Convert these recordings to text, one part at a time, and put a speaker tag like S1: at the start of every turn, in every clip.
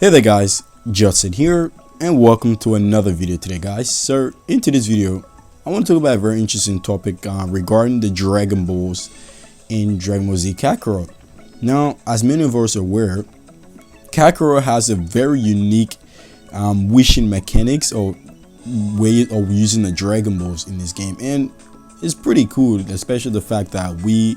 S1: Hey there guys, Judson here and welcome to another video today guys. So in today's video I want to talk about a very interesting topic regarding the Dragon Balls in Dragon Ball Z Kakarot. Now, as many of us are aware, Kakarot has a very unique wishing mechanics or way of using the Dragon Balls in this game, and it's pretty cool, especially the fact that we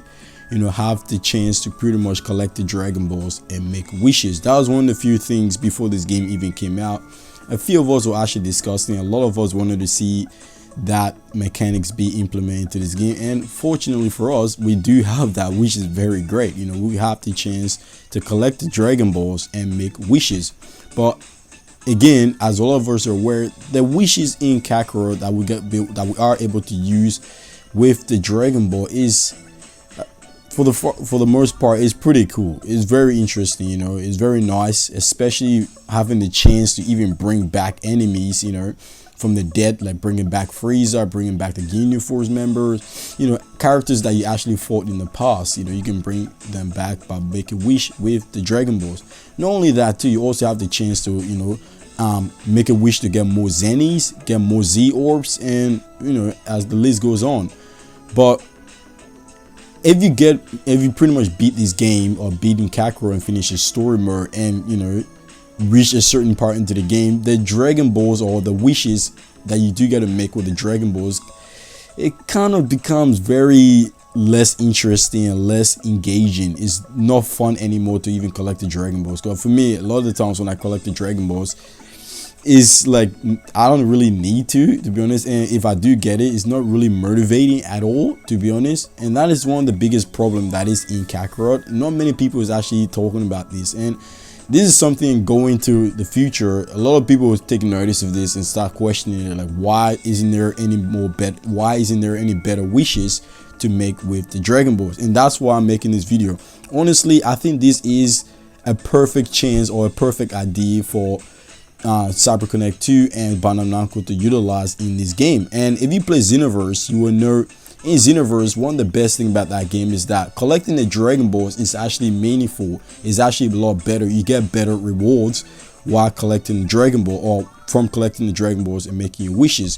S1: have the chance to pretty much collect the Dragon Balls and make wishes. That was one of the few things before this game even came out. A few of us were actually discussing. A lot of us wanted to see that mechanics be implemented into this game, and fortunately for us, we do have that, which is very great. We have the chance to collect the Dragon Balls and make wishes. But again, as all of us are aware, the wishes in Kakarot that we are able to use with the Dragon Ball is, for the most part, is pretty cool. It's very interesting, it's very nice, especially having the chance to even bring back enemies, from the dead, like bringing back Frieza, bringing back the Ginyu Force members, characters that you actually fought in the past. You can bring them back by making a wish with the Dragon Balls. Not only that too, you also have the chance to make a wish to get more Zennies, get more Z orbs, and as the list goes on. But if you pretty much beat this game, or beating Kakarot and finish the story mode, and reach a certain part into the game, the Dragon Balls, or the wishes that you do get to make with the Dragon Balls, it kind of becomes very less interesting and less engaging. It's not fun anymore to even collect the Dragon Balls. Because for me, a lot of the times when I collect the Dragon Balls, is like I don't really need to be honest, and if I do get it, it's not really motivating at all, to be honest. And that is one of the biggest problem that is in Kakarot. Not many people is actually talking about this, and this is something going to the future. A lot of people will take notice of this and start questioning it, like why isn't there any better wishes to make with the Dragon Balls? And that's why I'm making this video. Honestly, I think this is a perfect chance or a perfect idea for CyberConnect 2 and Bandai Namco to utilize in this game. And if you play Xenoverse, you will know in Xenoverse, one of the best things about that game is that collecting the Dragon Balls is actually meaningful. It's actually a lot better. You get better rewards while collecting the Dragon Ball, or from collecting the Dragon Balls and making your wishes.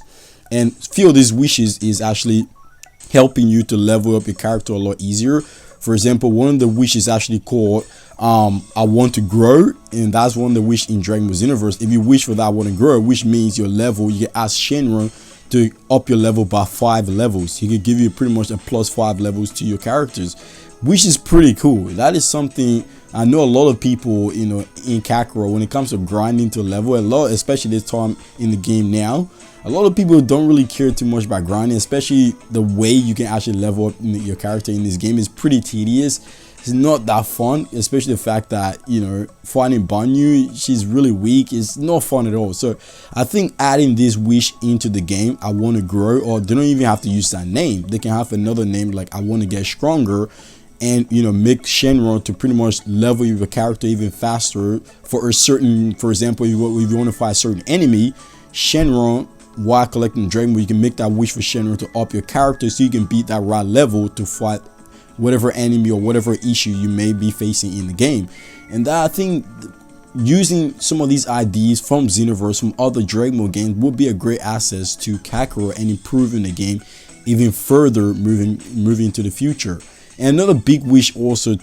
S1: And few of these wishes is actually helping you to level up your character a lot easier. For example, one of the wishes actually called I want to grow, and that's one of the wish in Dragon Ball Xenoverse. If you wish for that I want to grow, which means your level, you can ask Shenron to up your level by 5 levels. He could give you pretty much a +5 levels to your characters, which is pretty cool. That is something I know a lot of people, in Kakarot, when it comes to grinding to level, especially this time in the game now, a lot of people don't really care too much about grinding, especially the way you can actually level up your character in this game is pretty tedious. It's not that fun, especially the fact that, fighting Banyu, she's really weak. It's not fun at all. So I think adding this wish into the game, I want to grow, or they don't even have to use that name. They can have another name like I want to get stronger, and make Shenron to pretty much level your character even faster for a certain, for example, if you want to fight a certain enemy, Shenron, while collecting the Dragon Ball, you can make that wish for Shenron to up your character so you can beat that right level to fight whatever enemy or whatever issue you may be facing in the game. And that, I think, using some of these ideas from Xenoverse, from other Dragon Ball games, would be a great asset to Kakarot and improving the game even further, moving into the future. And another big wish also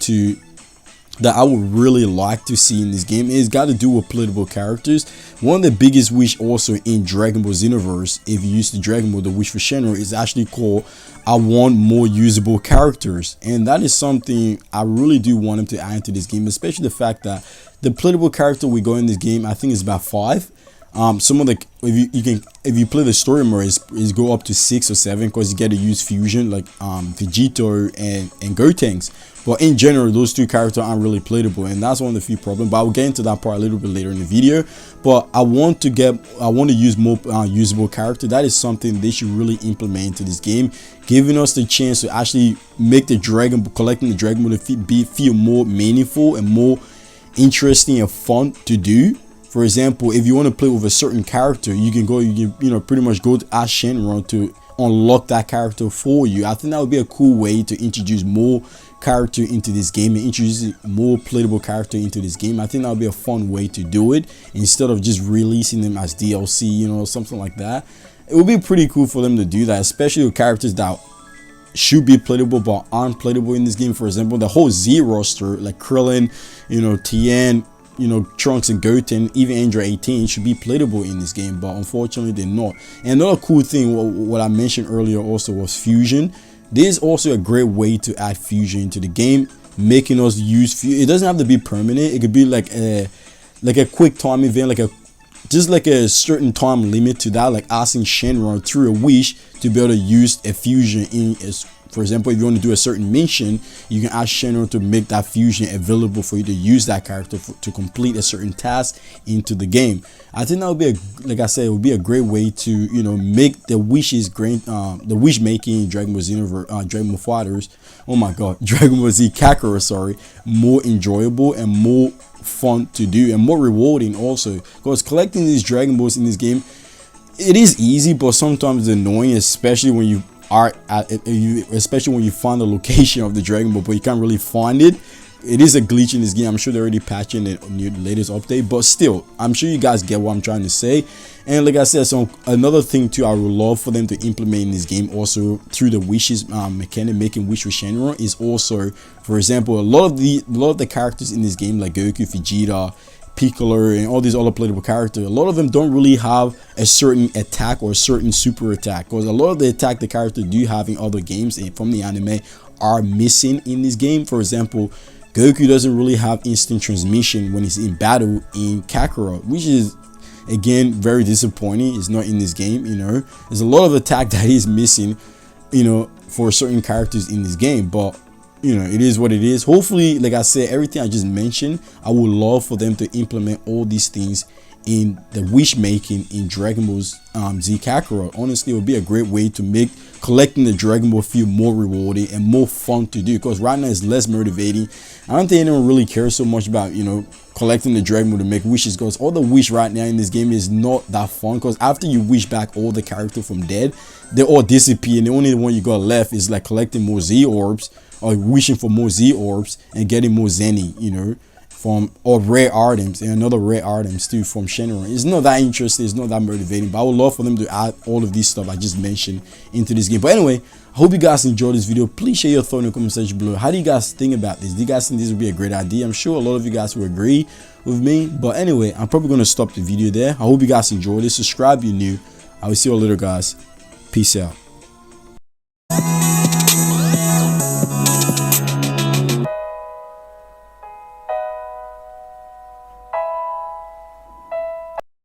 S1: that I would really like to see in this game is got to do with playable characters. One of the biggest wish also in Dragon Ball Xenoverse, if you use the Dragon Ball, the wish for Shenron, is actually called I want more usable characters. And that is something I really do want them to add to this game, especially the fact that the playable character we go in this game, I think is about 5. Some of the, if you play the story mode, is go up to 6 or 7, because you get to use fusion like Vegito and Gotenks. But in general, those 2 characters aren't really playable, and that's one of the few problems. But I'll get into that part a little bit later in the video. But I want to use more usable character. That is something they should really implement into this game, giving us the chance to actually make the collecting the Dragon Ball to feel more meaningful and more interesting and fun to do. For example, if you want to play with a certain character, you can pretty much go to ask Shenron to unlock that character for you. I think that would be a cool way to introduce more character into this game and introduce more playable character into this game, I think that would be a fun way to do it instead of just releasing them as DLC, you know, something like that. It would be pretty cool for them to do that, especially with characters that should be playable but aren't playable in this game. For example, the whole Z roster, like Krillin, you know, Tien, you know, Trunks and Goten, even Android 18 should be playable in this game, but unfortunately they're not. And another cool thing, what I mentioned earlier also, was fusion. This is also a great way to add fusion into the game, making us use fusion. It doesn't have to be permanent. It could be like a quick time event, just like a certain time limit to that, like asking Shenron through a wish to be able to use a fusion in. For example, if you want to do a certain mission, you can ask Shenron to make that fusion available for you to use that character to complete a certain task into the game. I think that would be like I said, it would be a great way to, you know, make the wishes the wish making in Dragon Ball Z Dragon Ball Fighters, oh my god, Dragon Ball Z Kakarot, sorry, more enjoyable and more fun to do and more rewarding also, because collecting these Dragon Balls in this game, it is easy but sometimes annoying, especially when you find the location of the Dragon Ball but you can't really find it. It is a glitch in this game. I'm sure they're already patching it in the latest update, but still, I'm sure you guys get what I'm trying to say. And like I said, so another thing too I would love for them to implement in this game also through the wishes mechanic, making wish with Shenron, is also, for example, a lot of the characters in this game, like Goku, Vegeta, Piccolo, and all these other playable characters, a lot of them don't really have a certain attack or a certain super attack, because a lot of the attack the characters do have in other games and from the anime are missing in this game. For example, Goku doesn't really have instant transmission when he's in battle in Kakarot, which is again very disappointing. It's not in this game, you know. There's a lot of attack that he's missing, you know, for certain characters in this game, but you know, it is what it is. Hopefully, like I said, everything I just mentioned, I would love for them to implement all these things in the wish making in Dragon Ball Z Kakarot. Honestly, it would be a great way to make collecting the Dragon Ball feel more rewarding and more fun to do, because right now it's less motivating. I don't think anyone really cares so much about, you know, collecting the Dragon Ball to make wishes, because all the wish right now in this game is not that fun, because after you wish back all the characters from dead, they all disappear and the only one you got left is like collecting more Z orbs or wishing for more Z orbs and getting more Zenny, you know, or rare items and another rare items too from Shenron. It's not that interesting, it's not that motivating, but I would love for them to add all of these stuff I just mentioned into this game. But anyway, I hope you guys enjoyed this video. Please share your thoughts in the comment section below. How do you guys think about this? Do you guys think this would be a great idea? I'm sure a lot of you guys will agree with me, but anyway, I'm probably going to stop the video there. I hope you guys enjoyed it. Subscribe if you're new. I will see you all later, guys. Peace out.